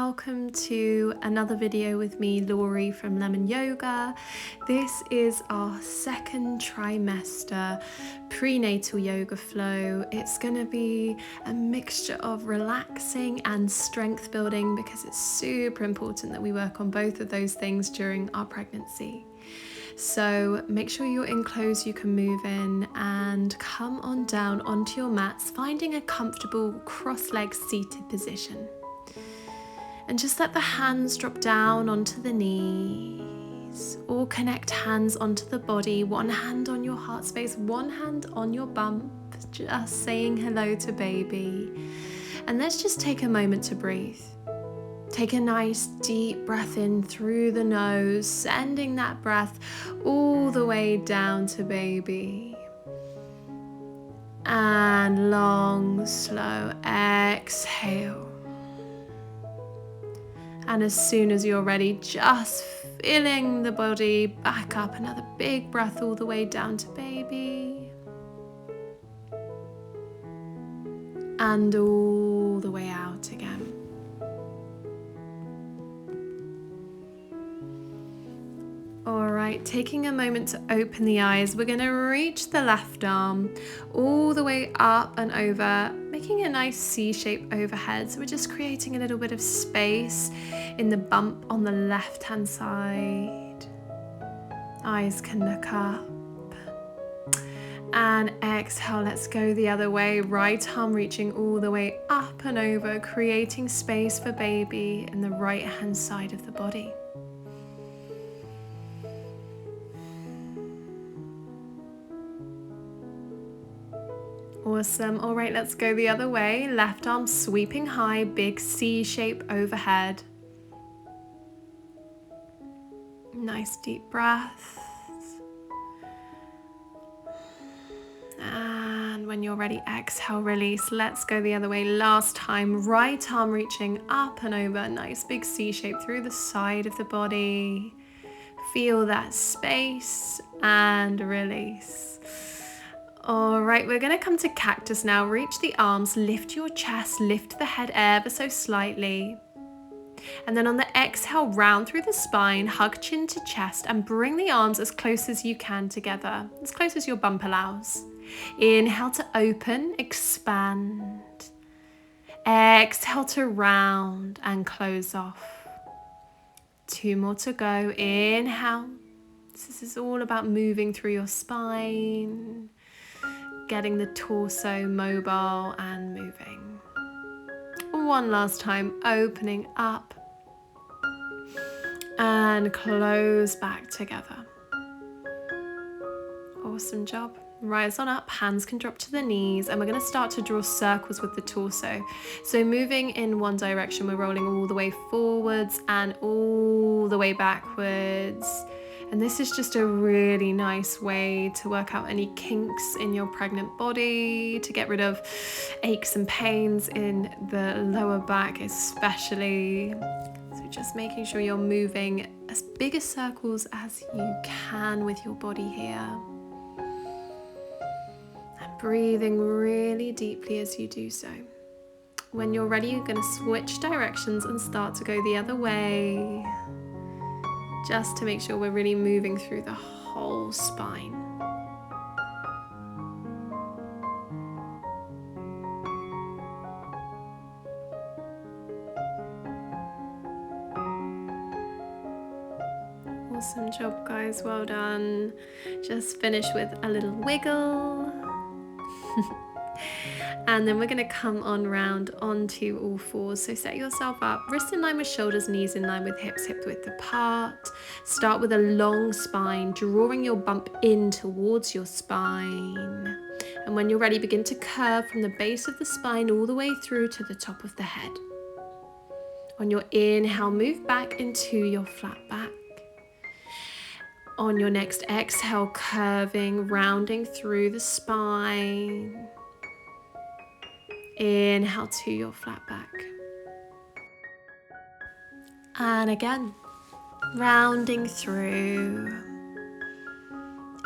welcome to another video with me, Laurie from Lemon Yoga. This is our second trimester prenatal yoga flow. It's going to be a mixture of relaxing and strength building because it's super important that we work on both of those things during our pregnancy. So make sure you're in clothes you can move in and come on down onto your mats, finding a comfortable cross-legged seated position. And just let the hands drop down onto the knees or connect hands onto the body, one hand on your heart space, one hand on your bump, just saying hello to baby. And let's just take a moment to breathe. Take a nice deep breath in through the nose, sending that breath all the way down to baby. And long, slow exhale. And as soon as you're ready, just filling the body back up. Another big breath all the way down to baby. And all the way out again. Alright, taking a moment to open the eyes, we're going to reach the left arm all the way up and over, making a nice C shape overhead. So we're just creating a little bit of space in the bump on the left hand side. Eyes can look up. And exhale, let's go the other way. Right arm reaching all the way up and over, creating space for baby in the right hand side of the body. Awesome. All right, let's go the other way. Left arm sweeping high, big C shape overhead. Nice deep breath. And when you're ready, exhale, release. Let's go the other way. Last time, right arm reaching up and over. Nice big C shape through the side of the body. Feel that space and release. All right, we're going to come to cactus now. Reach the arms, lift your chest, lift the head ever so slightly. And then on the exhale, round through the spine, hug chin to chest and bring the arms as close as you can together, as close as your bump allows. Inhale to open, expand. Exhale to round and close off. 2 more to go. Inhale. This is all about moving through your spine, getting the torso mobile and moving. One last time, opening up and close back together. Awesome job. Rise on up, hands can drop to the knees, and we're going to start to draw circles with the torso. So moving in one direction, we're rolling all the way forwards and all the way backwards. And this is just a really nice way to work out any kinks in your pregnant body, to get rid of aches and pains in the lower back especially. So just making sure you're moving as big a circles as you can with your body here. And breathing really deeply as you do so. When you're ready, you're going to switch directions and start to go the other way, just to make sure we're really moving through the whole spine. Awesome job, guys. Well done. Just finish with a little wiggle. And then we're going to come on round onto all fours. So set yourself up, wrists in line with shoulders, knees in line with hips, hip width apart. Start with a long spine, drawing your bump in towards your spine. And when you're ready, begin to curve from the base of the spine all the way through to the top of the head. On your inhale, move back into your flat back. On your next exhale, curving, rounding through the spine. Inhale to your flat back. And again, rounding through.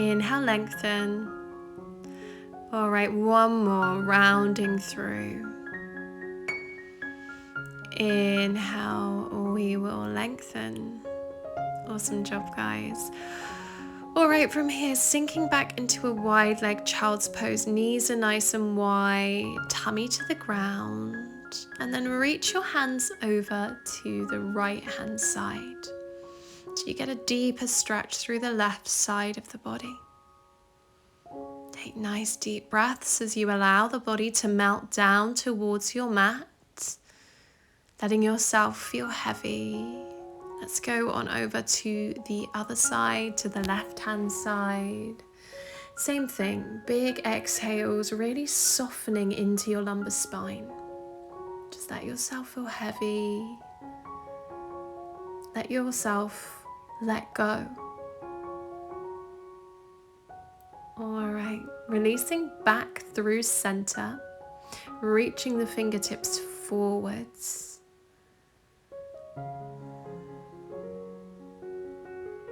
Inhale, lengthen. All right, one more, rounding through. inhale, we will lengthen. Awesome job, guys. All right, from here, sinking back into a wide leg child's pose. Knees are nice and wide, tummy to the ground. And then reach your hands over to the right hand side. So you get a deeper stretch through the left side of the body. Take nice deep breaths as you allow the body to melt down towards your mat, letting yourself feel heavy. Let's go on over to the other side, to the left hand side. Same thing, big exhales, really softening into your lumbar spine. Just let yourself feel heavy. Let yourself let go. All right, releasing back through center, reaching the fingertips forwards.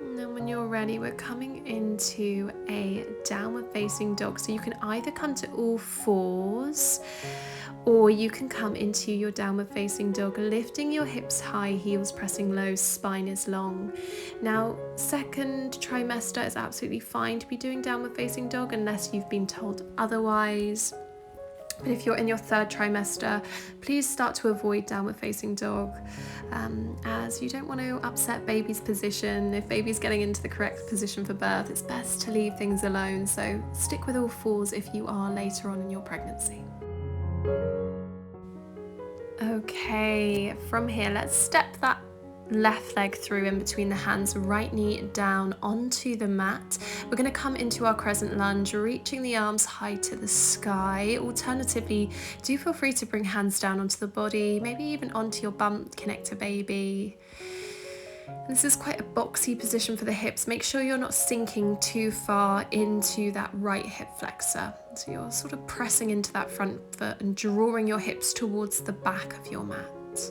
And then when you're ready, we're coming into a downward facing dog. So you can either come to all fours, or you can come into your downward facing dog, lifting your hips high, heels pressing low, spine is long. Now, second trimester is absolutely fine to be doing downward facing dog unless you've been told otherwise. But if you're in your third trimester, please start to avoid downward facing dog, as you don't want to upset baby's position. If baby's getting into the correct position for birth, it's best to leave things alone. So stick with all fours if you are later on in your pregnancy. Okay, from here, let's step that left leg through in between the hands, right knee down onto the mat. We're going to come into our crescent lunge, reaching the arms high to the sky. Alternatively, do feel free to bring hands down onto the body, maybe even onto your bump, connect to baby. And this is quite a boxy position for the hips. Make sure you're not sinking too far into that right hip flexor. So you're sort of pressing into that front foot and drawing your hips towards the back of your mat.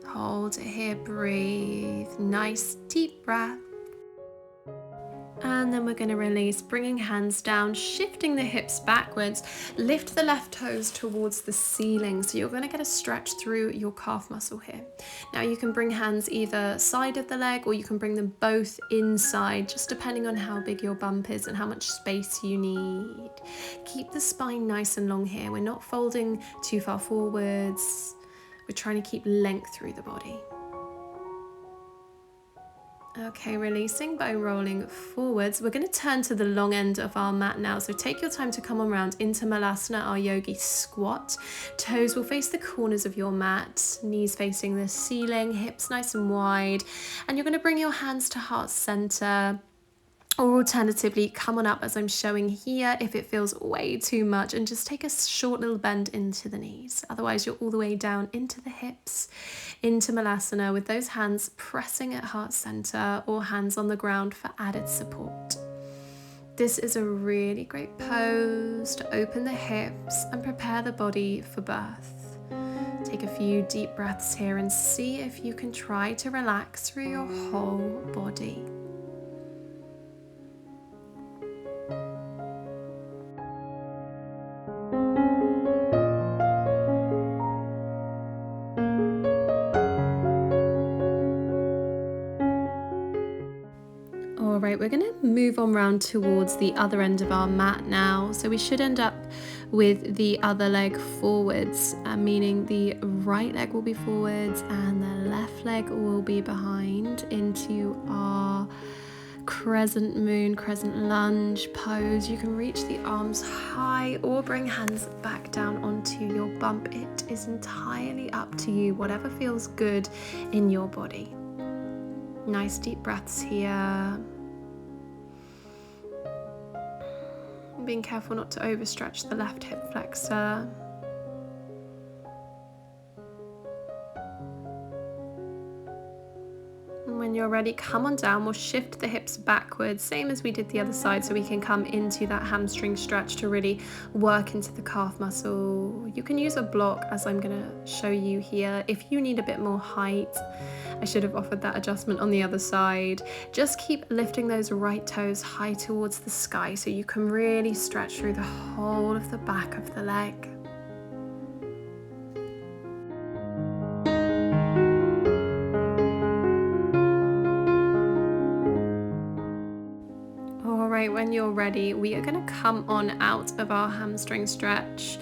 Hold it here, breathe. Nice deep breath. And then we're going to release, bringing hands down, shifting the hips backwards. Lift the left toes towards the ceiling. So you're going to get a stretch through your calf muscle here. Now you can bring hands either side of the leg, or you can bring them both inside, just depending on how big your bump is and how much space you need. Keep the spine nice and long here. We're not folding too far forwards. We're trying to keep length through the body. Okay, releasing by rolling forwards. We're going to turn to the long end of our mat now. So take your time to come around into Malasana, our yogi squat. Toes will face the corners of your mat, knees facing the ceiling, hips nice and wide. And you're going to bring your hands to heart center. Or alternatively, come on up as I'm showing here if it feels way too much, and just take a short little bend into the knees. Otherwise, you're all the way down into the hips, into Malasana with those hands pressing at heart center or hands on the ground for added support. This is a really great pose to open the hips and prepare the body for birth. Take a few deep breaths here and see if you can try to relax through your whole body. Alright, we're going to move on round towards the other end of our mat now. So we should end up with the other leg forwards, meaning the right leg will be forwards and the left leg will be behind, into our crescent moon, crescent lunge pose. You can reach the arms high or bring hands back down onto your bump. It is entirely up to you, whatever feels good in your body. Nice deep breaths here. Being careful not to overstretch the left hip flexor. And when you're ready, come on down. We'll shift the hips backwards, same as we did the other side, so we can come into that hamstring stretch to really work into the calf muscle. You can use a block, as I'm going to show you here, if you need a bit more height. I should have offered that adjustment on the other side. Just keep lifting those right toes high towards the sky so you can really stretch through the whole of the back of the leg. Alright, when you're ready, we are going to come on out of our hamstring stretch.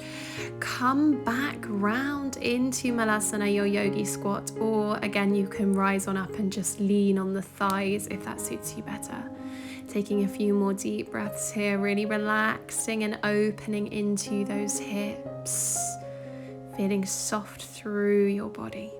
Come back round into Malasana, your yogi squat, or again, you can rise on up and just lean on the thighs if that suits you better. Taking a few more deep breaths here, really relaxing and opening into those hips, feeling soft through your body.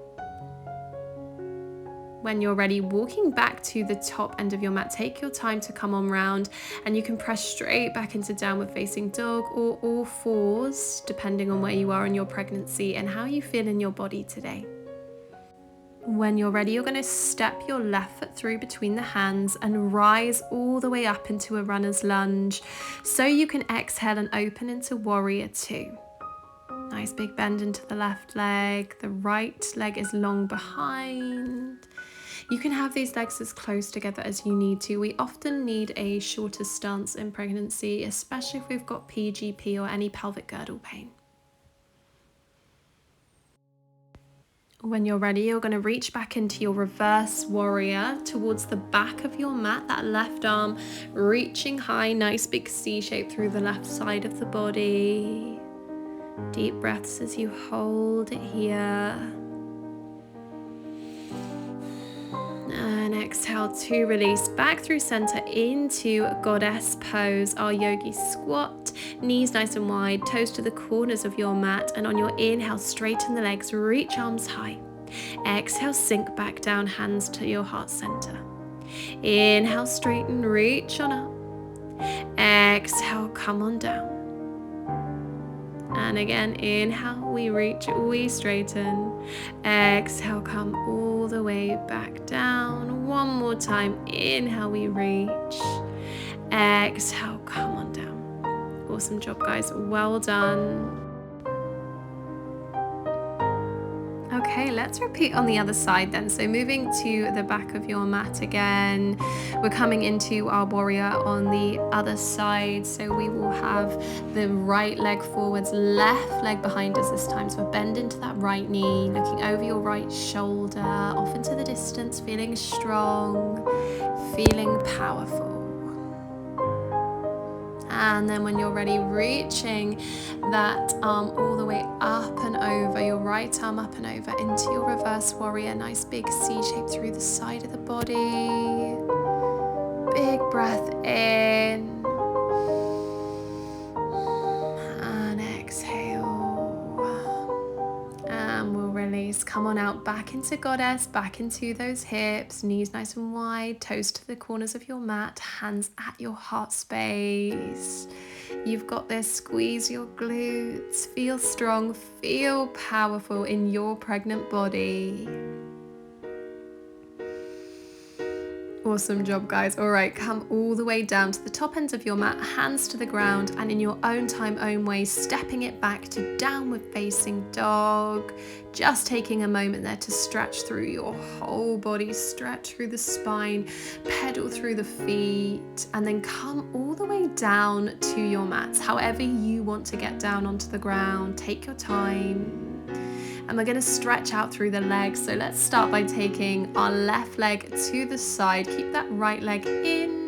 When you're ready, walking back to the top end of your mat, take your time to come on round, and you can press straight back into downward facing dog or all fours, depending on where you are in your pregnancy and how you feel in your body today. When you're ready, you're going to step your left foot through between the hands and rise all the way up into a runner's lunge, so you can exhale and open into warrior two. Nice big bend into the left leg. The right leg is long behind. You can have these legs as close together as you need to. We often need a shorter stance in pregnancy, especially if we've got PGP or any pelvic girdle pain. When you're ready, you're going to reach back into your reverse warrior towards the back of your mat, that left arm reaching high, nice big C shape through the left side of the body. Deep breaths as you hold it here. And exhale to release back through center into goddess pose, our yogi squat. Knees nice and wide, toes to the corners of your mat. And on your inhale, straighten the legs, reach arms high. Exhale, sink back down, hands to your heart center. Inhale, straighten, reach on up. Exhale, come on down. And again, inhale, we reach, we straighten. Exhale, come all the way back down. One more time, inhale, we reach. Exhale, come on down. Awesome job, guys, well done. Okay, let's repeat on the other side then. So moving to the back of your mat again, we're coming into our warrior on the other side. So we will have the right leg forwards, left leg behind us this time. So bend into that right knee, looking over your right shoulder, off into the distance, feeling strong, feeling powerful. And then when you're ready, reaching that arm all the way up and over, your right arm up and over into your reverse warrior. Nice big C shape through the side of the body. Big breath in. And exhale. And we'll release. Come on out, back into goddess, back into those hips, knees nice and wide, toes to the corners of your mat, hands at your heart space. You've got this, squeeze your glutes, feel strong, feel powerful in your pregnant body. Awesome job, guys. All right, come all the way down to the top ends of your mat, hands to the ground, and in your own time, own way, stepping it back to downward facing dog. Just taking a moment there to stretch through your whole body, stretch through the spine, pedal through the feet, and then come all the way down to your mats. However you want to get down onto the ground, take your time. And we're going to stretch out through the legs. So let's start by taking our left leg to the side. Keep that right leg in.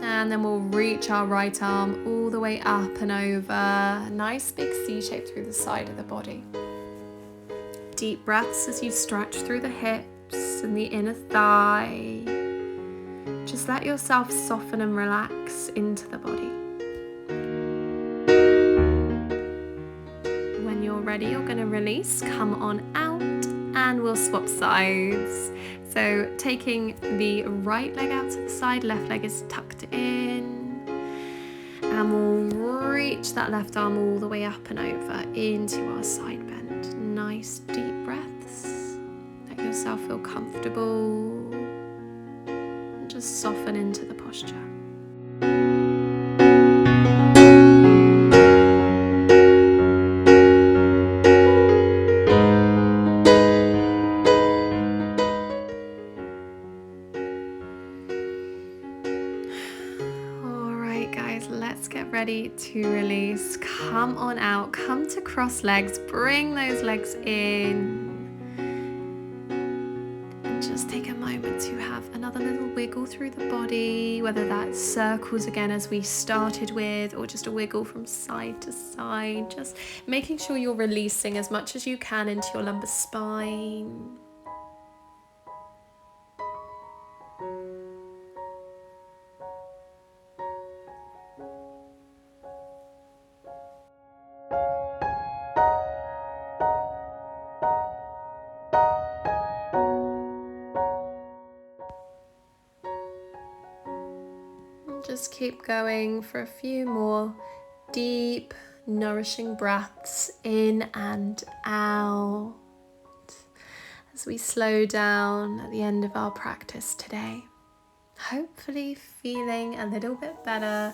And then we'll reach our right arm all the way up and over. Nice big C shape through the side of the body. Deep breaths as you stretch through the hips and the inner thigh. Just let yourself soften and relax into the body. Ready, you're going to release, come on out, and we'll swap sides. So taking the right leg out to the side, left leg is tucked in, and we'll reach that left arm all the way up and over into our side bend. Nice deep breaths. Let yourself feel comfortable and just soften into the posture. Ready to release. Come on out, come to cross legs, bring those legs in, and just take a moment to have another little wiggle through the body. body, whether that's circles again as we started with, or just a wiggle from side to side, just making sure you're releasing as much as you can into your lumbar spine. Just keep going for a few more deep, nourishing breaths in and out as we slow down at the end of our practice today. Hopefully feeling a little bit better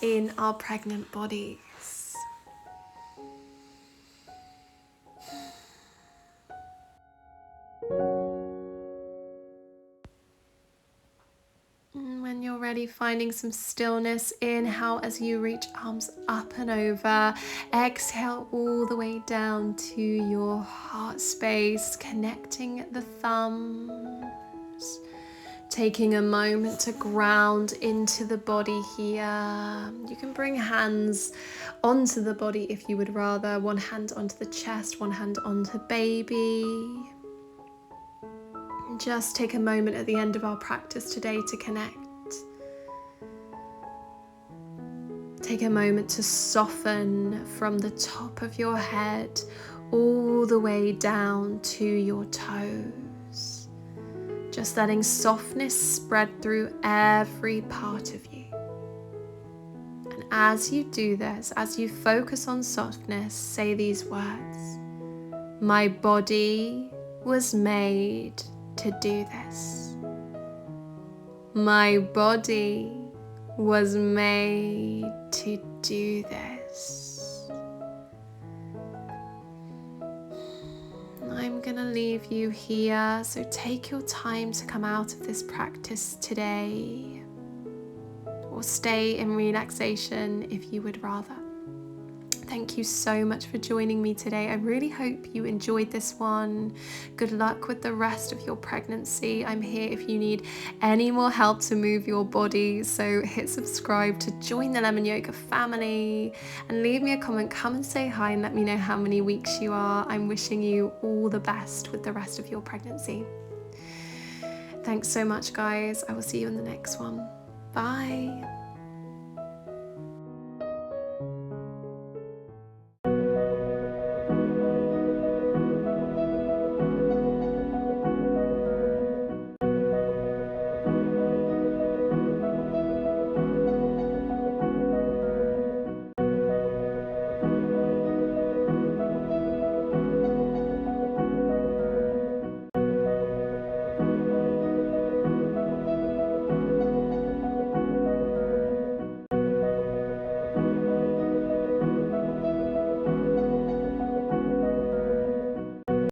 in our pregnant bodies. When you're ready, finding some stillness. Inhale as you reach arms up and over. Exhale all the way down to your heart space, connecting the thumbs. Taking a moment to ground into the body here. You can bring hands onto the body if you would rather. One hand onto the chest, one hand onto baby. Just take a moment at the end of our practice today to connect. Take a moment to soften from the top of your head all the way down to your toes. Just letting softness spread through every part of you. And as you do this, as you focus on softness, say these words. My body was made to do this. My body was made to do this. I'm gonna leave you here, so take your time to come out of this practice today, or stay in relaxation if you would rather. Thank you so much for joining me today. I really hope you enjoyed this one. Good luck with the rest of your pregnancy. I'm here if you need any more help to move your body. So hit subscribe to join the Lemon Yoga family and leave me a comment. Come and say hi and let me know how many weeks you are. I'm wishing you all the best with the rest of your pregnancy. Thanks so much, guys. I will see you in the next one. Bye.